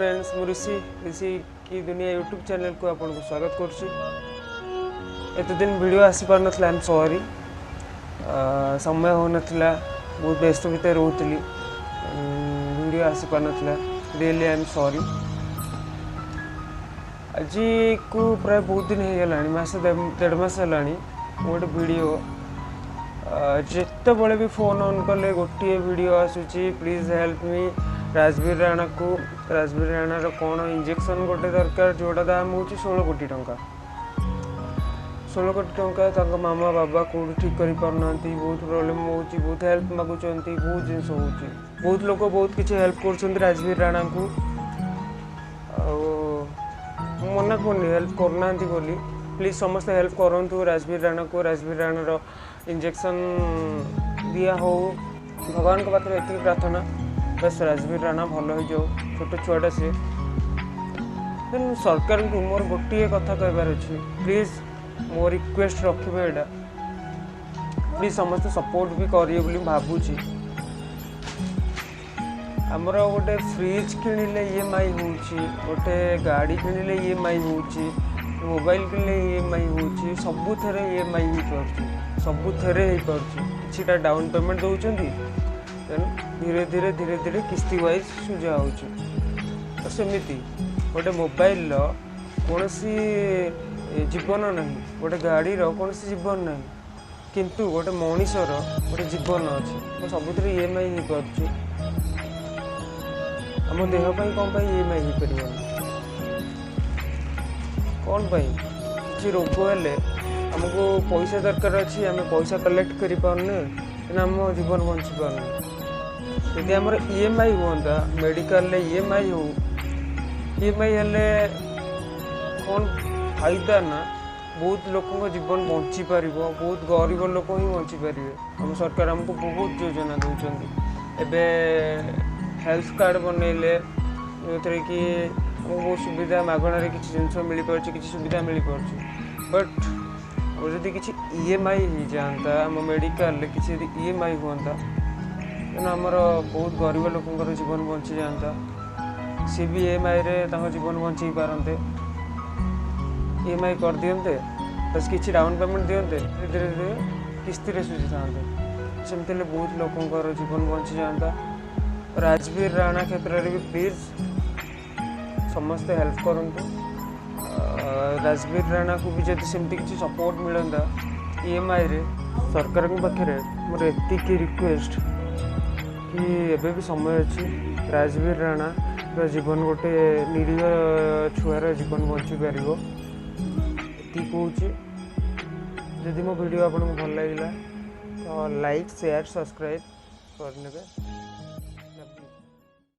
Friends मु ऋषि ऋषि की दुनिया यूट्यूब चैनल को आपको स्वागत करुच्ची। एत दिन वीडियो आसी पार नथला, आई एम सॉरी, समय हो नथला, बहुत व्यस्त भितर रोली, वीडियो आसी पार नथला, रियली आई एम सॉरी। आज को प्राय बहुत दिन हो गला, मास 1.5 मास है गोटे वीडियो जिते बड़े भी फोन ऑन कले गोटे वीडियो आसूची, please help me Rajveer Rana को। राजवीर राणार कौन इंजेक्शन गोटे दरकार जोड़ा दाम हो 16 कोटी टंका। 16 कोटी टंका मामा बाबा कौट ठीक कर पारना, बहुत प्रोब्लेम हो, बहुत हेल्प मागुंट, बहुत जिन हो, बहुत लोग बहुत किसी हेल्प कर राजवीर राणा को। मना करनी हेल्प करना बोली, प्लीज समस्त हेल्प करूँ राजवीर राणा को। राजवीर राणार इंजेक्शन दिया हो, भगवान के पात्र एति प्रार्थना बस राजवीर राणा भल हो जाओ, छोट छुआटा सी। सरकार को मोर गोटे कथा कहबार अच्छी, प्लीज मो रिक्वेस्ट रखिए एटा, प्लीज समस्त सपोर्ट भी करिए भावुची। आमर गोटे फ्रिज किणिले EMI होची, गोटे गाड़ी किणिले EMI होची, मोबाइल किणिले EMI होची, सबु थरे EMI हो पारछि, सबु थरे हो पारछि। किछिटा डाउन पेमेंट दउचंती, धीरे धीरे धीरे धीरे किस्ती वाइज सुझा हो। तो सेमती गोटे मोबाइल कौन जीवन ना, गोटे गाड़ी कौन जीवन ना, किंतु गोटे मनीषर गोटे जीवन अच्छे। सब EMI हो पारछि, आम देहपाई कौन EMI हो पार कौन कि रोग हेले आमको पैसा दरकार अच्छी, आम पैसा कलेक्ट कर पारने, आम जीवन बंची पारने। यदि आमर EMI हुआ मेडिकल EMI हो, EMI हेले कौन फायदा ना, बहुत लोक जीवन बंची पार, बहुत गरीब लोक ही बंची पारे। आम सरकार आमको बहुत योजना दौरान, एवं हेल्थ कार्ड बनइले जो थे कि बहुत सुविधा मागणार किसी जिन मिल पार्टी, किसी सुविधा मिल पार्टी। बट जदि किसी EMI हो जाता आम मेडिकल किसी EMI हुआ, आमर बहुत गरीब लोक जीवन बंची जाता, सी भी EMI रे जीवन बंचे पारते। EMI कर दियंते, बस किसी डाउन पेमेंट दियंते, धीरे धीरे किस्ती रे सुझी था, सेमती बहुत लोक जीवन बंची जाता। राजवीर राणा क्षेत्र में भी प्लीज समस्ते हेल्प करूँ। राजवीर राणा को भी जब सेमती किसी सपोर्ट मिलता EMI रे, सरकार के पाखे मोर एति रिक्वेस्ट कि एबे भी समय अच्छी, राजवीर राणा जीवन गोटे निरीह छुआर जीवन बंची पार ये कहूँ। जदि मो वीडियो आपको भल लगे तो लाइक शेयर सब्सक्राइब करने।